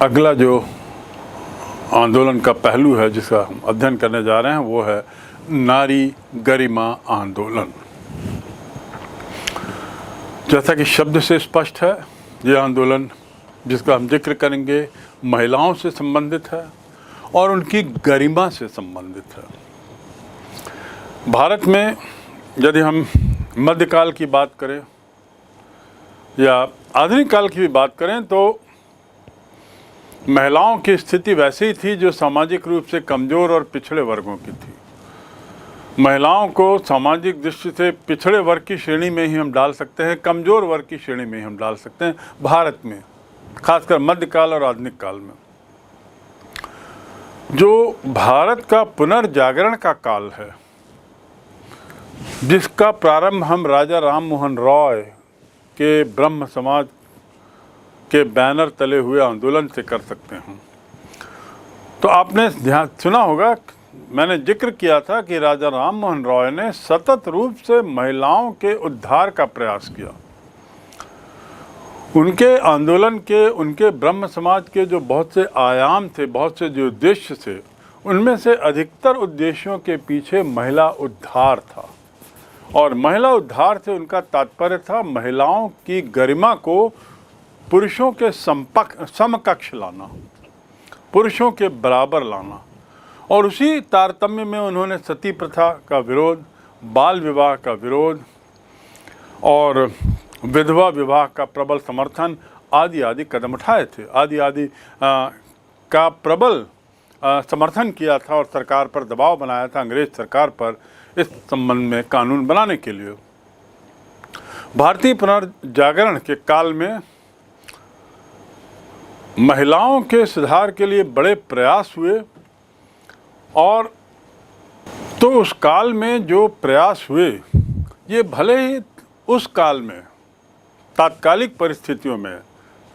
अगला जो आंदोलन का पहलू है जिसका हम अध्ययन करने जा रहे हैं वो है नारी गरिमा आंदोलन। जैसा कि शब्द से स्पष्ट है, ये आंदोलन जिसका हम जिक्र करेंगे महिलाओं से संबंधित है और उनकी गरिमा से संबंधित है। भारत में यदि हम मध्यकाल की बात करें या आधुनिक काल की भी बात करें तो महिलाओं की स्थिति वैसी ही थी जो सामाजिक रूप से कमज़ोर और पिछड़े वर्गों की थी। महिलाओं को सामाजिक दृष्टि से पिछड़े वर्ग की श्रेणी में ही हम डाल सकते हैं, कमज़ोर वर्ग की श्रेणी में ही हम डाल सकते हैं भारत में, खासकर मध्यकाल और आधुनिक काल में। जो भारत का पुनर्जागरण का काल है, जिसका प्रारंभ हम राजा राम मोहन रॉय के ब्रह्म समाज के बैनर तले हुए आंदोलन से कर सकते हैं। तो आपने ध्यान सुना होगा, मैंने जिक्र किया था कि राजा राम मोहन रॉय ने सतत रूप से महिलाओं के उद्धार का प्रयास किया। उनके आंदोलन के, उनके ब्रह्म समाज के जो बहुत से आयाम थे, बहुत से जो उद्देश्य थे, उनमें से अधिकतर उद्देश्यों के पीछे महिला उद्धार था। और महिला उद्धार से उनका तात्पर्य था महिलाओं की गरिमा को पुरुषों के समकक्ष लाना, पुरुषों के बराबर लाना। और उसी तारतम्य में उन्होंने सती प्रथा का विरोध, बाल विवाह का विरोध और विधवा विवाह का प्रबल समर्थन आदि आदि कदम उठाए थे, आदि आदि का प्रबल समर्थन किया था और सरकार पर दबाव बनाया था, अंग्रेज सरकार पर, इस संबंध में कानून बनाने के लिए। भारतीय पुनर्जागरण के काल में महिलाओं के सुधार के लिए बड़े प्रयास हुए और तो उस काल में जो प्रयास हुए, ये भले ही उस काल में तात्कालिक परिस्थितियों में,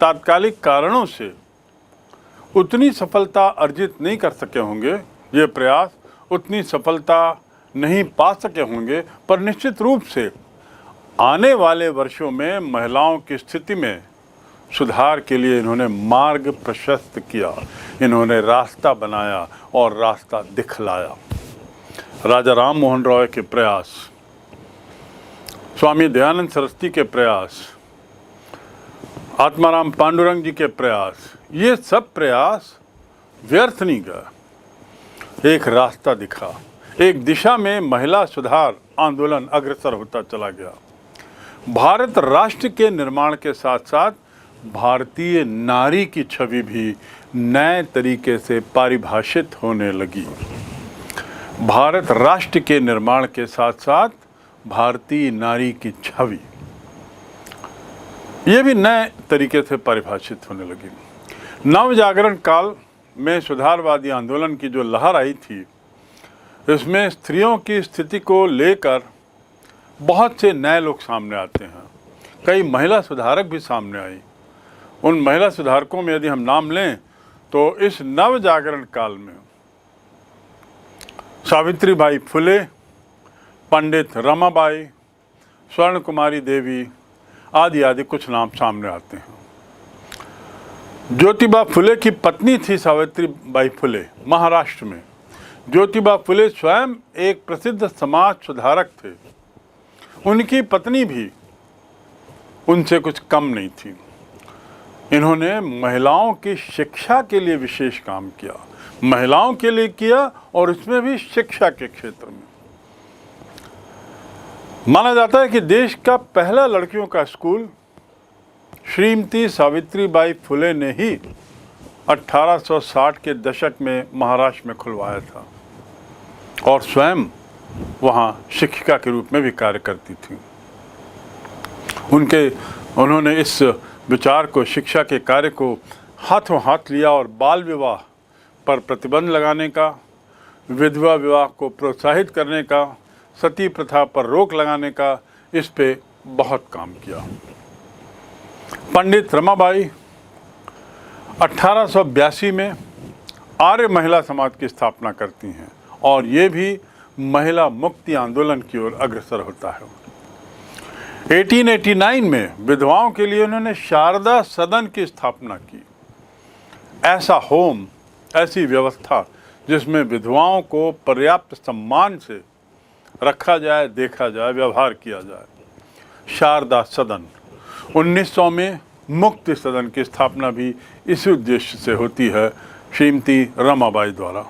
तात्कालिक कारणों से उतनी सफलता अर्जित नहीं कर सके होंगे, ये प्रयास उतनी सफलता नहीं पा सके होंगे, पर निश्चित रूप से आने वाले वर्षों में महिलाओं की स्थिति में सुधार के लिए इन्होंने मार्ग प्रशस्त किया, इन्होंने रास्ता बनाया और रास्ता दिखलाया। राजा राम मोहन रॉय के प्रयास, स्वामी दयानंद सरस्वती के प्रयास, आत्माराम पांडुरंग जी के प्रयास, ये सब प्रयास व्यर्थ नहीं गए। एक रास्ता दिखा, एक दिशा में महिला सुधार आंदोलन अग्रसर होता चला गया। भारत राष्ट्र के निर्माण के साथ साथ भारतीय नारी की छवि भी नए तरीके से परिभाषित होने लगी। भारत राष्ट्र के निर्माण के साथ साथ भारतीय नारी की छवि ये भी नए तरीके से परिभाषित होने लगी। नव जागरण काल में सुधारवादी आंदोलन की जो लहर आई थी, इसमें स्त्रियों की स्थिति को लेकर बहुत से नए लोग सामने आते हैं। कई महिला सुधारक भी सामने आई। उन महिला सुधारकों में यदि हम नाम लें तो इस नव जागरण काल में सावित्रीबाई फुले, पंडित रमाबाई, स्वर्ण कुमारी देवी आदि आदि कुछ नाम सामने आते हैं। ज्योतिबा फुले की पत्नी थी सावित्रीबाई फुले, महाराष्ट्र में। ज्योतिबा फुले स्वयं एक प्रसिद्ध समाज सुधारक थे, उनकी पत्नी भी उनसे कुछ कम नहीं थी। इन्होंने महिलाओं की शिक्षा के लिए विशेष काम किया, महिलाओं के लिए किया और इसमें भी शिक्षा के क्षेत्र में। माना जाता है कि देश का पहला लड़कियों का स्कूल श्रीमती सावित्रीबाई फुले ने ही 1860 के दशक में महाराष्ट्र में खुलवाया था और स्वयं वहाँ शिक्षिका के रूप में भी कार्य करती थी। उन्होंने इस विचार को, शिक्षा के कार्य को हाथों हाथ लिया और बाल विवाह पर प्रतिबंध लगाने का, विधवा विवाह को प्रोत्साहित करने का, सती प्रथा पर रोक लगाने का, इस पे बहुत काम किया। पंडित रमाबाई 1882 में आर्य महिला समाज की स्थापना करती हैं और ये भी महिला मुक्ति आंदोलन की ओर अग्रसर होता है। 1889 में विधवाओं के लिए उन्होंने शारदा सदन की स्थापना की। ऐसा होम, ऐसी व्यवस्था जिसमें विधवाओं को पर्याप्त सम्मान से रखा जाए, देखा जाए, व्यवहार किया जाए। शारदा सदन 1900 में मुक्ति सदन की स्थापना भी इसी उद्देश्य से होती है, श्रीमती रमाबाई द्वारा।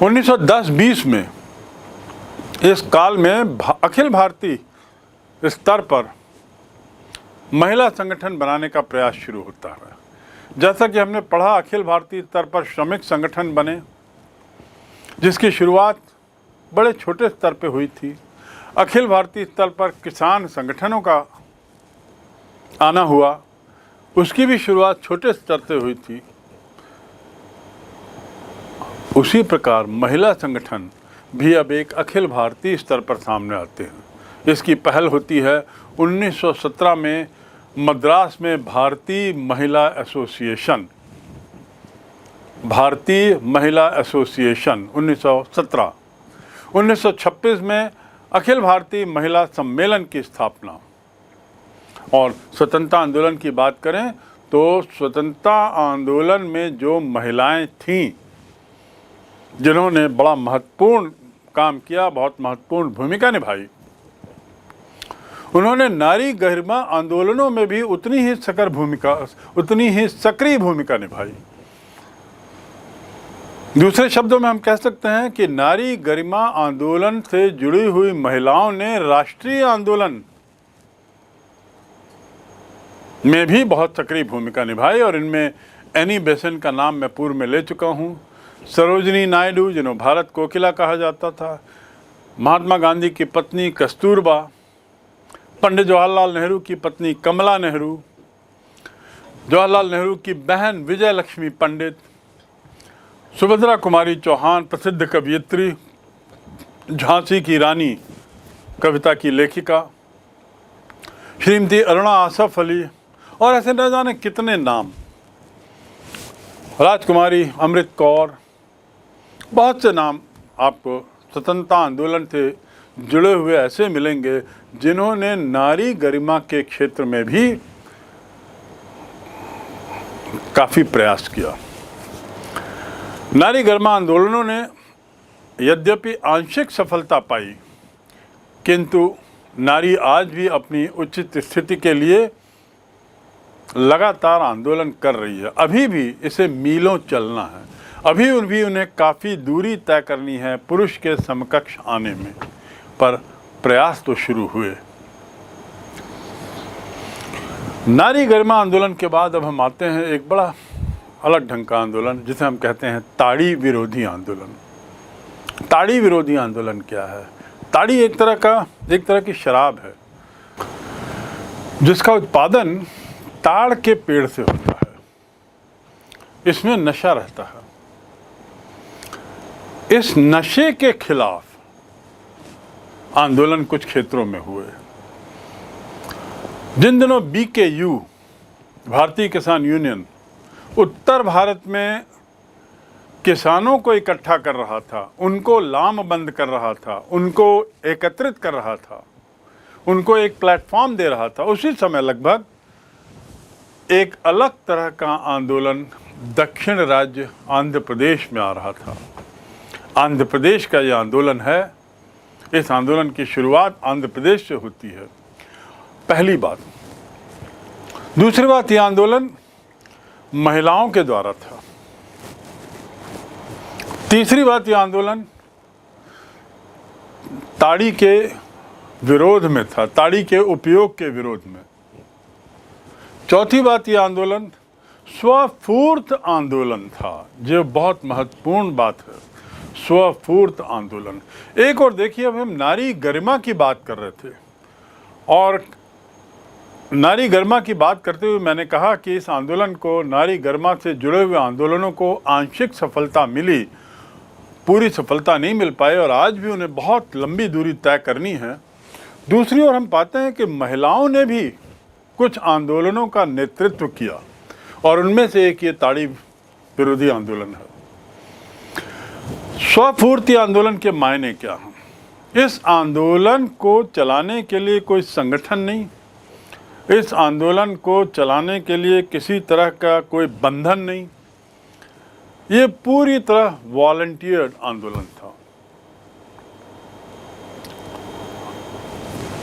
1910-20 में इस काल में अखिल भारतीय स्तर पर महिला संगठन बनाने का प्रयास शुरू होता है। जैसा कि हमने पढ़ा, अखिल भारतीय स्तर पर श्रमिक संगठन बने, जिसकी शुरुआत बड़े छोटे स्तर पे हुई थी। अखिल भारतीय स्तर पर किसान संगठनों का आना हुआ, उसकी भी शुरुआत छोटे स्तर से हुई थी। उसी प्रकार महिला संगठन भी अब एक अखिल भारतीय स्तर पर सामने आते हैं। इसकी पहल होती है 1917 में मद्रास में भारतीय महिला एसोसिएशन, 1917। 1926 में अखिल भारतीय महिला सम्मेलन की स्थापना। और स्वतंत्रता आंदोलन की बात करें तो स्वतंत्रता आंदोलन में जो महिलाएं थीं, जिन्होंने बड़ा महत्वपूर्ण काम किया, बहुत महत्वपूर्ण भूमिका निभाई, उन्होंने नारी गरिमा आंदोलनों में भी उतनी ही सक्रिय भूमिका निभाई। दूसरे शब्दों में हम कह सकते हैं कि नारी गरिमा आंदोलन से जुड़ी हुई महिलाओं ने राष्ट्रीय आंदोलन में भी बहुत सक्रिय भूमिका निभाई। और इनमें एनी बेसेंट का नाम मैं पूर्व में ले चुका हूँ, सरोजिनी नायडू, जिन्हें भारत कोकिला कहा जाता था, महात्मा गांधी की पत्नी कस्तूरबा, पंडित जवाहरलाल नेहरू की पत्नी कमला नेहरू, जवाहरलाल नेहरू की बहन विजय लक्ष्मी पंडित, सुभद्रा कुमारी चौहान, प्रसिद्ध कवयित्री, झांसी की रानी कविता की लेखिका, श्रीमती अरुणा आसफ अली, और ऐसे न जाने कितने नाम, राजकुमारी अमृत कौर, बहुत से नाम आपको स्वतंत्रता आंदोलन से जुड़े हुए ऐसे मिलेंगे जिन्होंने नारी गरिमा के क्षेत्र में भी काफ़ी प्रयास किया। नारी गरिमा आंदोलनों ने यद्यपि आंशिक सफलता पाई, किंतु नारी आज भी अपनी उचित स्थिति के लिए लगातार आंदोलन कर रही है। अभी भी इसे मीलों चलना है, अभी भी उन्हें काफ़ी दूरी तय करनी है पुरुष के समकक्ष आने में, पर प्रयास तो शुरू हुए। नारी गरिमा आंदोलन के बाद अब हम आते हैं एक बड़ा अलग ढंग का आंदोलन, जिसे हम कहते हैं ताड़ी विरोधी आंदोलन। ताड़ी विरोधी आंदोलन क्या है? ताड़ी एक तरह की शराब है जिसका उत्पादन ताड़ के पेड़ से होता है। इसमें नशा रहता है। इस नशे के खिलाफ आंदोलन कुछ क्षेत्रों में हुए। जिन दिनों BKU, भारतीय किसान यूनियन, उत्तर भारत में किसानों को इकट्ठा कर रहा था, उनको लामबंद कर रहा था, उनको एकत्रित कर रहा था, उनको एक प्लेटफॉर्म दे रहा था, उसी समय लगभग एक अलग तरह का आंदोलन दक्षिण राज्य आंध्र प्रदेश में आ रहा था। आंध्र प्रदेश का यह आंदोलन है। इस आंदोलन की शुरुआत आंध्र प्रदेश से होती है, पहली बात। दूसरी बात, यह आंदोलन महिलाओं के द्वारा था। तीसरी बात, यह आंदोलन ताड़ी के विरोध में था, ताड़ी के उपयोग के विरोध में। चौथी बात, यह आंदोलन स्वफूर्त आंदोलन था, जो बहुत महत्वपूर्ण बात है, स्वफूर्त आंदोलन। एक और देखिए, अब हम नारी गरिमा की बात कर रहे थे, और नारी गरिमा की बात करते हुए मैंने कहा कि इस आंदोलन को, नारी गरिमा से जुड़े हुए आंदोलनों को आंशिक सफलता मिली, पूरी सफलता नहीं मिल पाई, और आज भी उन्हें बहुत लंबी दूरी तय करनी है। दूसरी ओर हम पाते हैं कि महिलाओं ने भी कुछ आंदोलनों का नेतृत्व किया, और उनमें से एक ये ताड़ी विरोधी आंदोलन है। स्वपूर्ति आंदोलन के मायने क्या हैं? इस आंदोलन को चलाने के लिए कोई संगठन नहीं, इस आंदोलन को चलाने के लिए किसी तरह का कोई बंधन नहीं, ये पूरी तरह वॉलंटियर आंदोलन था।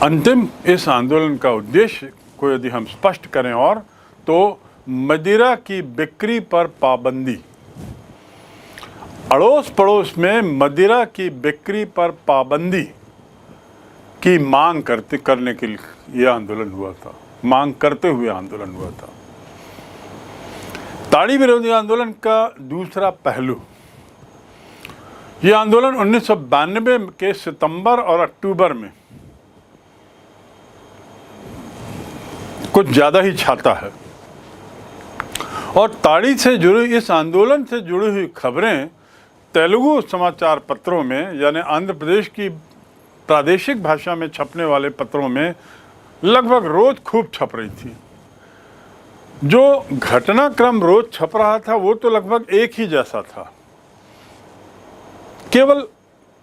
अंतिम इस आंदोलन का उद्देश्य को यदि हम स्पष्ट करें और तो मदिरा की बिक्री पर पाबंदी, अड़ोस पड़ोस में मदिरा की बिक्री पर पाबंदी की मांग करने के लिए यह आंदोलन हुआ था, मांग करते हुए आंदोलन हुआ था। ताड़ी विरोधी आंदोलन का दूसरा पहलू, यह आंदोलन 1992 के सितंबर और अक्टूबर में कुछ ज़्यादा ही छाता है और ताड़ी से जुड़ी, इस आंदोलन से जुड़ी हुई खबरें तेलुगु समाचार पत्रों में, यानी आंध्र प्रदेश की प्रादेशिक भाषा में छपने वाले पत्रों में लगभग रोज खूब छप रही थी। जो घटनाक्रम रोज छप रहा था वो तो लगभग एक ही जैसा था, केवल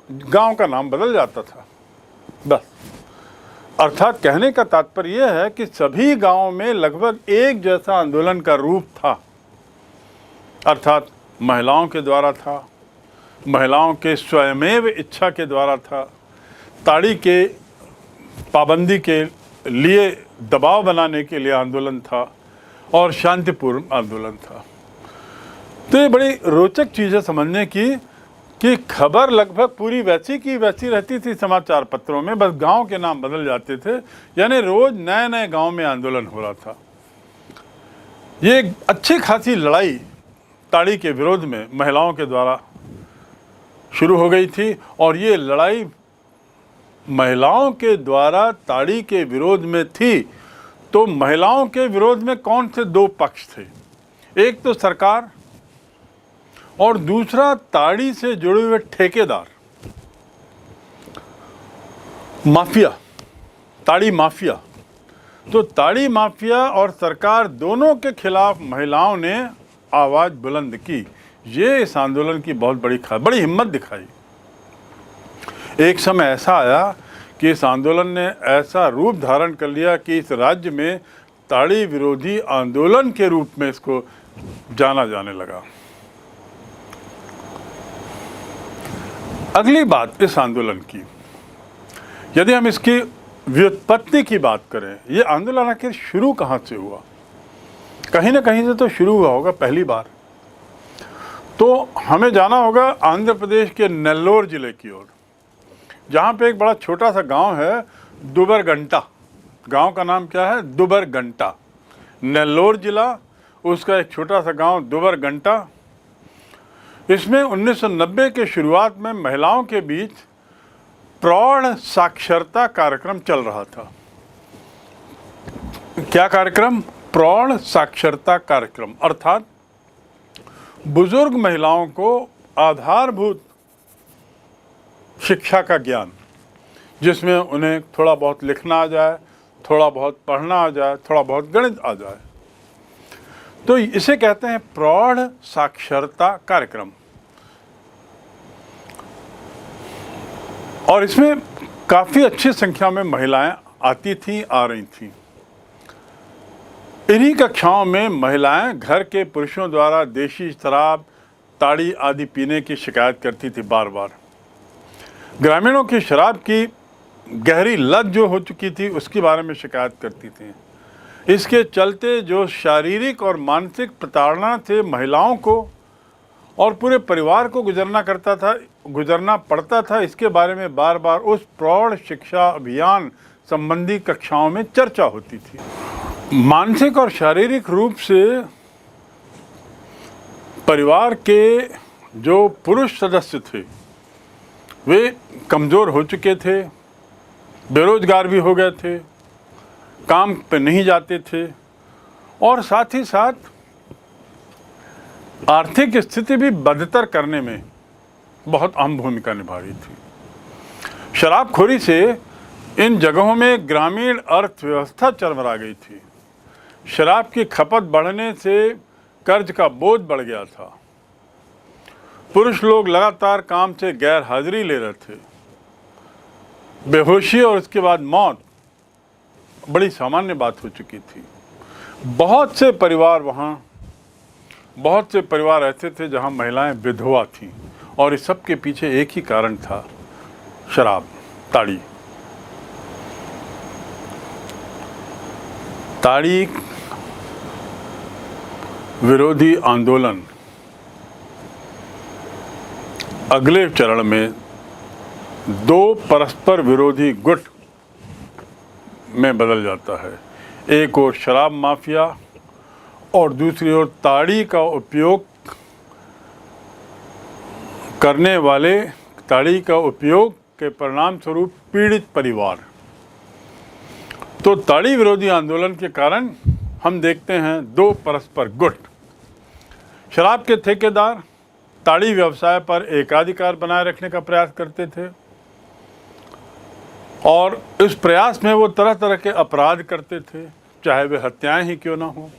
गांव का नाम बदल जाता था बस। अर्थात कहने का तात्पर्य यह है कि सभी गांवों में लगभग एक जैसा आंदोलन का रूप था, अर्थात महिलाओं के द्वारा था, महिलाओं के स्वयमेव इच्छा के द्वारा था, ताड़ी के पाबंदी के लिए दबाव बनाने के लिए आंदोलन था और शांतिपूर्ण आंदोलन था। तो ये बड़ी रोचक चीज़ है समझने की कि खबर लगभग पूरी वैसी की वैसी रहती थी समाचार पत्रों में, बस गांव के नाम बदल जाते थे, यानी रोज नए नए गांव में आंदोलन हो रहा था। ये एक अच्छी खासी लड़ाई ताड़ी के विरोध में महिलाओं के द्वारा शुरू हो गई थी और ये लड़ाई महिलाओं के द्वारा ताड़ी के विरोध में थी। तो महिलाओं के विरोध में कौन से दो पक्ष थे? एक तो सरकार और दूसरा ताड़ी से जुड़े हुए ठेकेदार, माफिया, ताड़ी माफिया। तो ताड़ी माफिया और सरकार दोनों के खिलाफ महिलाओं ने आवाज़ बुलंद की। ये इस आंदोलन की बहुत बड़ी हिम्मत दिखाई। एक समय ऐसा आया कि इस आंदोलन ने ऐसा रूप धारण कर लिया कि इस राज्य में ताड़ी विरोधी आंदोलन के रूप में इसको जाना जाने लगा। अगली बात इस आंदोलन की, यदि हम इसकी व्युत्पत्ति की बात करें, ये आंदोलन आखिर शुरू कहाँ से हुआ? कहीं ना कहीं से तो शुरू हुआ होगा पहली बार। तो हमें जाना होगा आंध्र प्रदेश के नेल्लोर जिले की ओर, जहाँ पे एक बड़ा छोटा सा गांव है दुबरगंटा। गांव का नाम क्या है? दुबरगंटा। नेल्लोर जिला, उसका एक छोटा सा गांव दुबरगंटा। इसमें 1990 के शुरुआत में महिलाओं के बीच प्रौढ़ साक्षरता कार्यक्रम चल रहा था। क्या कार्यक्रम? प्रौढ़ साक्षरता कार्यक्रम, अर्थात बुजुर्ग महिलाओं को आधारभूत शिक्षा का ज्ञान, जिसमें उन्हें थोड़ा बहुत लिखना आ जाए, थोड़ा बहुत पढ़ना आ जाए, थोड़ा बहुत गणित आ जाए, तो इसे कहते हैं प्रौढ़ साक्षरता कार्यक्रम। और इसमें काफ़ी अच्छी संख्या में महिलाएं आती थी, आ रही थीं। इन्हीं कक्षाओं में महिलाएं घर के पुरुषों द्वारा देशी शराब, ताड़ी आदि पीने की शिकायत करती थी बार बार। ग्रामीणों की शराब की गहरी लत जो हो चुकी थी उसके बारे में शिकायत करती थी। इसके चलते जो शारीरिक और मानसिक प्रताड़ना से महिलाओं को और पूरे परिवार को गुजरना पड़ता था, इसके बारे में बार बार उस प्रौढ़ शिक्षा अभियान संबंधी कक्षाओं में चर्चा होती थी। मानसिक और शारीरिक रूप से परिवार के जो पुरुष सदस्य थे वे कमज़ोर हो चुके थे, बेरोजगार भी हो गए थे, काम पे नहीं जाते थे और साथ ही साथ आर्थिक स्थिति भी बदतर करने में बहुत अहम भूमिका निभा रही थी। शराबखोरी से इन जगहों में ग्रामीण अर्थव्यवस्था चरमरा गई थी। शराब की खपत बढ़ने से कर्ज का बोझ बढ़ गया था। पुरुष लोग लगातार काम से गैर हाजिरी ले रहे थे। बेहोशी और उसके बाद मौत बड़ी सामान्य बात हो चुकी थी। बहुत से परिवार ऐसे थे जहां महिलाएं विधवा थीं, और इस सब के पीछे एक ही कारण था, शराब, ताड़ी। ताड़ी विरोधी आंदोलन अगले चरण में दो परस्पर विरोधी गुट में बदल जाता है। एक ओर शराब माफिया और दूसरी ओर ताड़ी का उपयोग करने वाले, ताड़ी का उपयोग के परिणाम स्वरूप पीड़ित परिवार। तो ताड़ी विरोधी आंदोलन के कारण हम देखते हैं दो परस्पर गुट। शराब के ठेकेदार ताड़ी व्यवसाय पर एकाधिकार बनाए रखने का प्रयास करते थे, और इस प्रयास में वो तरह तरह के अपराध करते थे, चाहे वे हत्याएं ही क्यों ना हो।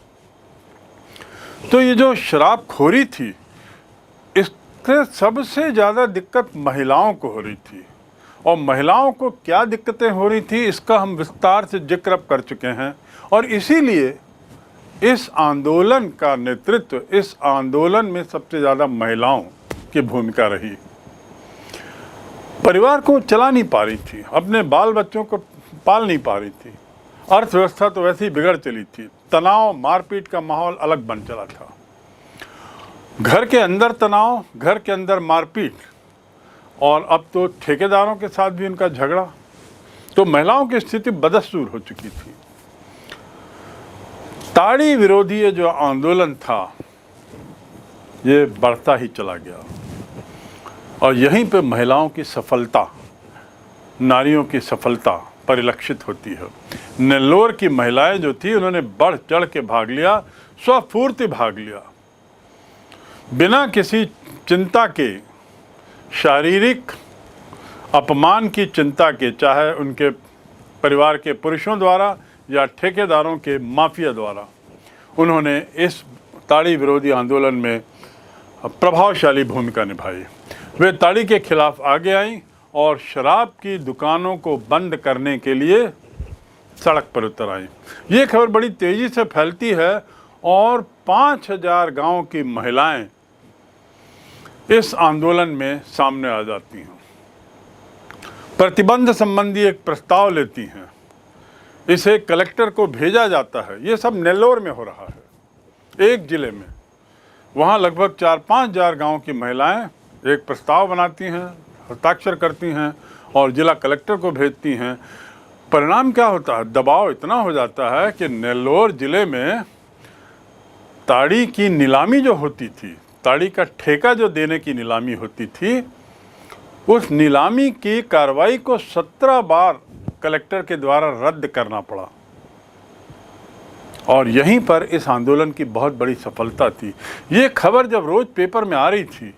तो ये जो शराबखोरी थी, इससे सबसे ज़्यादा दिक्कत महिलाओं को हो रही थी। और महिलाओं को क्या दिक्कतें हो रही थी, इसका हम विस्तार से जिक्र अब कर चुके हैं। और इसीलिए इस आंदोलन का नेतृत्व, इस आंदोलन में सबसे ज़्यादा महिलाओं की भूमिका रही। परिवार को चला नहीं पा रही थी, अपने बाल बच्चों को पाल नहीं पा रही थी, अर्थव्यवस्था तो वैसे ही बिगड़ चली थी, तनाव, मारपीट का माहौल अलग बन चला था। घर के अंदर तनाव, घर के अंदर मारपीट, और अब तो ठेकेदारों के साथ भी उनका झगड़ा। तो महिलाओं की स्थिति बदस्तूर हो चुकी थी। ताड़ी विरोधी ये जो आंदोलन था, ये बढ़ता ही चला गया, और यहीं पे महिलाओं की सफलता, नारियों की सफलता परिलक्षित होती है। नेल्लोर की महिलाएं जो थी, उन्होंने बढ़ चढ़ के भाग लिया, स्वफूर्ति भाग लिया, बिना किसी चिंता के, शारीरिक अपमान की चिंता के, चाहे उनके परिवार के पुरुषों द्वारा या ठेकेदारों के माफिया द्वारा। उन्होंने इस ताड़ी विरोधी आंदोलन में प्रभावशाली भूमिका निभाई। वे ताड़ी के खिलाफ आगे आईं और शराब की दुकानों को बंद करने के लिए सड़क पर उतर आईं। ये खबर बड़ी तेज़ी से फैलती है और 5000 गांव की महिलाएं इस आंदोलन में सामने आ जाती हैं। प्रतिबंध संबंधी एक प्रस्ताव लेती हैं, इसे कलेक्टर को भेजा जाता है। ये सब नेल्लोर में हो रहा है, एक जिले में। वहाँ लगभग 4-5 हजार गाँव की महिलाएं एक प्रस्ताव बनाती हैं, हस्ताक्षर करती हैं और जिला कलेक्टर को भेजती हैं। परिणाम क्या होता है? दबाव इतना हो जाता है कि नेल्लोर जिले में ताड़ी की नीलामी जो होती थी, ताड़ी का ठेका जो देने की नीलामी होती थी, उस नीलामी की कार्रवाई को 17 बार कलेक्टर के द्वारा रद्द करना पड़ा। और यहीं पर इस आंदोलन की बहुत बड़ी सफलता थी। ये खबर जब रोज पेपर में आ रही थी,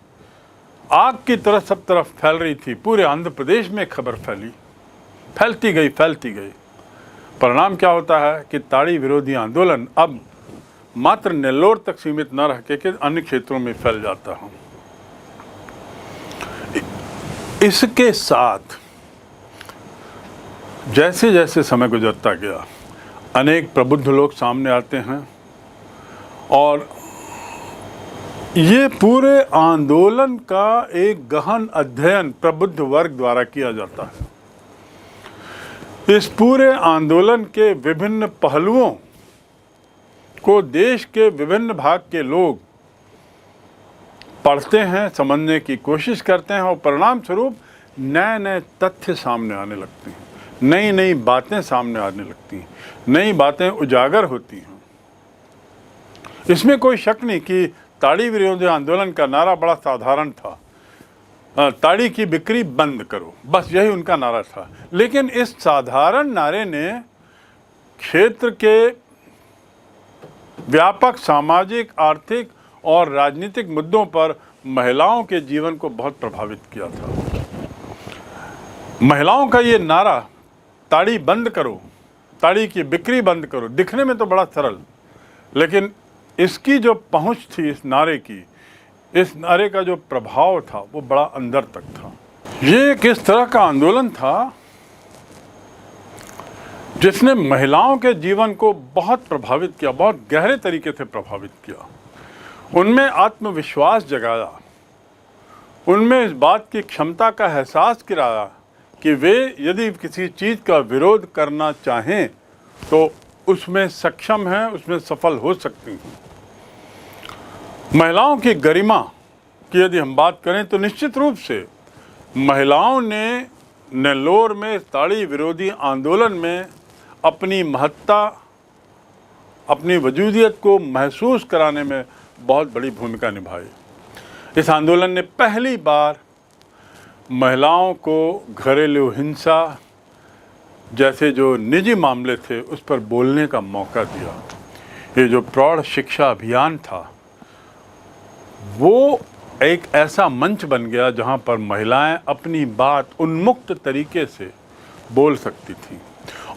आग की तरह सब तरफ फैल रही थी। पूरे आंध्र प्रदेश में खबर फैलती गई। परिणाम क्या होता है कि ताड़ी विरोधी आंदोलन अब मात्र नेल्लोर तक सीमित न रह के अन्य क्षेत्रों में फैल जाता है। इसके साथ जैसे जैसे समय गुजरता गया, अनेक प्रबुद्ध लोग सामने आते हैं और ये पूरे आंदोलन का एक गहन अध्ययन प्रबुद्ध वर्ग द्वारा किया जाता है। इस पूरे आंदोलन के विभिन्न पहलुओं को देश के विभिन्न भाग के लोग पढ़ते हैं, समझने की कोशिश करते हैं, और परिणाम स्वरूप नए नए तथ्य सामने आने लगते हैं, नई नई बातें सामने आने लगती हैं, नई बातें उजागर होती हैं। इसमें कोई शक नहीं कि ताड़ी विरोधी आंदोलन का नारा बड़ा साधारण था, ताड़ी की बिक्री बंद करो, बस यही उनका नारा था। लेकिन इस साधारण नारे ने क्षेत्र के व्यापक सामाजिक, आर्थिक और राजनीतिक मुद्दों पर महिलाओं के जीवन को बहुत प्रभावित किया था। महिलाओं का ये नारा, ताड़ी बंद करो, ताड़ी की बिक्री बंद करो, दिखने में तो बड़ा सरल, लेकिन इसकी जो पहुंच थी इस नारे की, इस नारे का जो प्रभाव था, वो बड़ा अंदर तक था। ये किस तरह का आंदोलन था जिसने महिलाओं के जीवन को बहुत प्रभावित किया, बहुत गहरे तरीके से प्रभावित किया। उनमें आत्मविश्वास जगाया, उनमें इस बात की क्षमता का एहसास कराया कि वे यदि किसी चीज़ का विरोध करना चाहें तो उसमें सक्षम हैं, उसमें सफल हो सकती हैं। महिलाओं की गरिमा की यदि हम बात करें तो निश्चित रूप से महिलाओं ने नेल्लोर में ताड़ी विरोधी आंदोलन में अपनी महत्ता, अपनी वजूदियत को महसूस कराने में बहुत बड़ी भूमिका निभाई। इस आंदोलन ने पहली बार महिलाओं को घरेलू हिंसा जैसे जो निजी मामले थे उस पर बोलने का मौका दिया। ये जो प्रौढ़ शिक्षा अभियान था वो एक ऐसा मंच बन गया जहां पर महिलाएं अपनी बात उन्मुक्त तरीके से बोल सकती थीं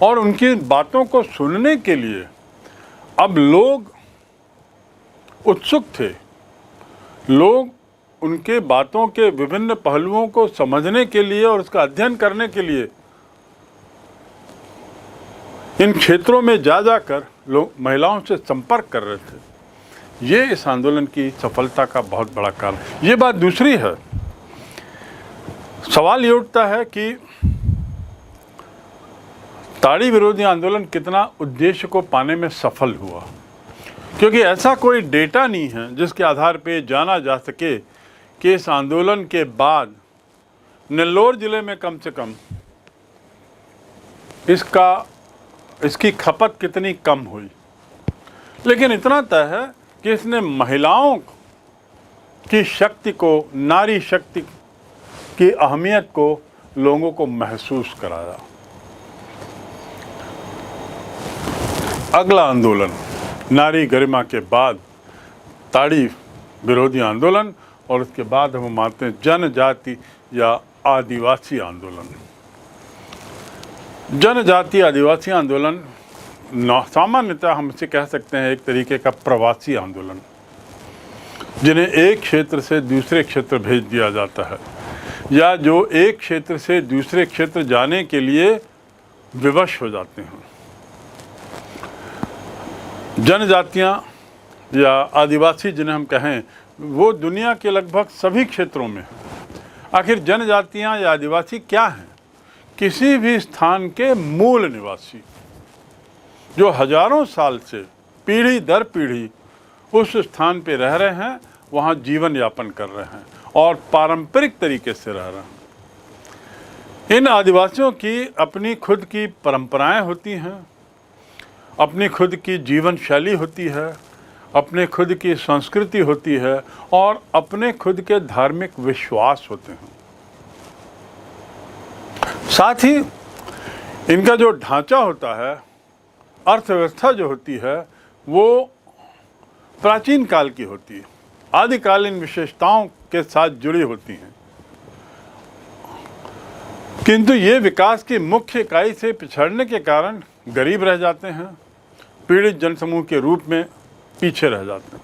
और उनकी बातों को सुनने के लिए अब लोग उत्सुक थे। लोग उनके बातों के विभिन्न पहलुओं को समझने के लिए और उसका अध्ययन करने के लिए इन क्षेत्रों में जा जाकर लोग महिलाओं से संपर्क कर रहे थे। ये इस आंदोलन की सफलता का बहुत बड़ा कारण। ये बात दूसरी है, सवाल ये उठता है कि ताड़ी विरोधी आंदोलन कितना उद्देश्य को पाने में सफल हुआ, क्योंकि ऐसा कोई डेटा नहीं है जिसके आधार पे जाना जा सके कि इस आंदोलन के बाद नेल्लोर जिले में कम से कम इसकी खपत कितनी कम हुई। लेकिन इतना तय है कि इसने महिलाओं की शक्ति को, नारी शक्ति की अहमियत को लोगों को महसूस कराया। अगला आंदोलन नारी गरिमा के बाद ताड़ी विरोधी आंदोलन और उसके बाद हम मानते हैं जनजाति या आदिवासी आंदोलन। जनजाति आदिवासी आंदोलन सामान्यतः हम इसे कह सकते हैं एक तरीके का प्रवासी आंदोलन, जिन्हें एक क्षेत्र से दूसरे क्षेत्र भेज दिया जाता है या जो एक क्षेत्र से दूसरे क्षेत्र जाने के लिए विवश हो जाते हैं। जनजातियां या आदिवासी जिन्हें हम कहें वो दुनिया के लगभग सभी क्षेत्रों में हैं। आखिर जनजातियां या आदिवासी क्या हैं? किसी भी स्थान के मूल निवासी जो हजारों साल से पीढ़ी दर पीढ़ी उस स्थान पे रह रहे हैं, वहाँ जीवन यापन कर रहे हैं और पारंपरिक तरीके से रह रहे हैं। इन आदिवासियों की अपनी खुद की परंपराएं होती हैं, अपनी खुद की जीवन शैली होती है, अपने खुद की संस्कृति होती है और अपने खुद के धार्मिक विश्वास होते हैं। साथ ही इनका जो ढांचा होता है, अर्थव्यवस्था जो होती है, वो प्राचीन काल की होती है, आदिकालीन विशेषताओं के साथ जुड़ी होती हैं। किंतु ये विकास की मुख्य इकाई से पिछड़ने के कारण गरीब रह जाते हैं, पीड़ित जनसमूह के रूप में पीछे रह जाते हैं।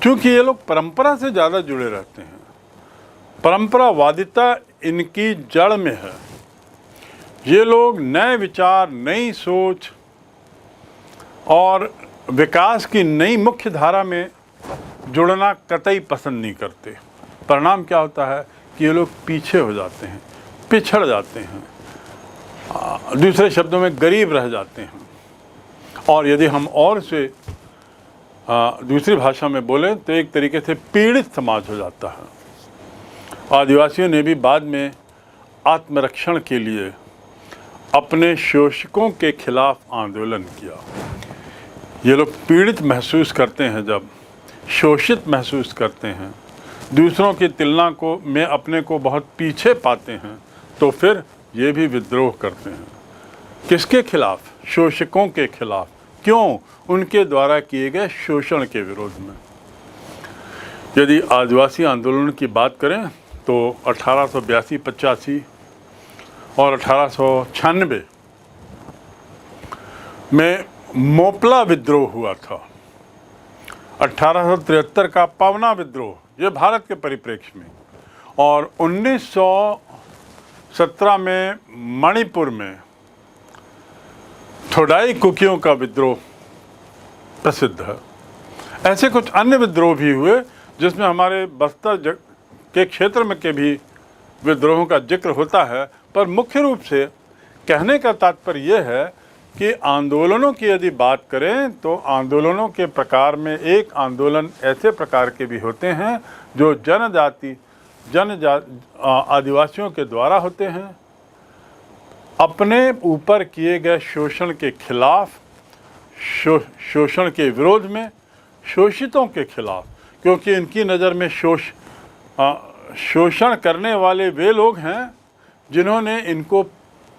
क्योंकि ये लोग परंपरा से ज़्यादा जुड़े रहते हैं, परंपरावादिता इनकी जड़ में है। ये लोग नए विचार, नई सोच और विकास की नई मुख्य धारा में जुड़ना कतई पसंद नहीं करते। परिणाम क्या होता है कि ये लोग पीछे हो जाते हैं, पिछड़ जाते हैं, दूसरे शब्दों में गरीब रह जाते हैं। और यदि हम और से दूसरी भाषा में बोलें तो एक तरीके से पीड़ित समाज हो जाता है। आदिवासियों ने भी बाद में आत्मरक्षण के लिए अपने शोषकों के खिलाफ आंदोलन किया। ये लोग पीड़ित महसूस करते हैं, जब शोषित महसूस करते हैं, दूसरों की तुलना को में अपने को बहुत पीछे पाते हैं, तो फिर ये भी विद्रोह करते हैं। किसके खिलाफ? शोषकों के खिलाफ। क्यों? उनके द्वारा किए गए शोषण के विरोध में। यदि आदिवासी आंदोलन की बात करें तो 1882-85 और 1896 में मोपला विद्रोह हुआ था। 1873 का पवना विद्रोह, ये भारत के परिप्रेक्ष्य में, और 1917 में मणिपुर में थोडाई कुकियों का विद्रोह प्रसिद्ध है। ऐसे कुछ अन्य विद्रोह भी हुए जिसमें हमारे बस्तर के क्षेत्र में के भी विद्रोहों का जिक्र होता है, पर मुख्य रूप से कहने का तात्पर्य यह है कि आंदोलनों की यदि बात करें तो आंदोलनों के प्रकार में एक आंदोलन ऐसे प्रकार के भी होते हैं जो आदिवासियों के द्वारा होते हैं, अपने ऊपर किए गए शोषण के खिलाफ, शोषण के विरोध में, शोषितों के खिलाफ, क्योंकि इनकी नज़र में शोषण करने वाले वे लोग हैं जिन्होंने इनको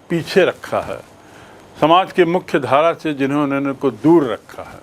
पीछे रखा है, समाज के मुख्य धारा से जिन्होंने इनको दूर रखा है।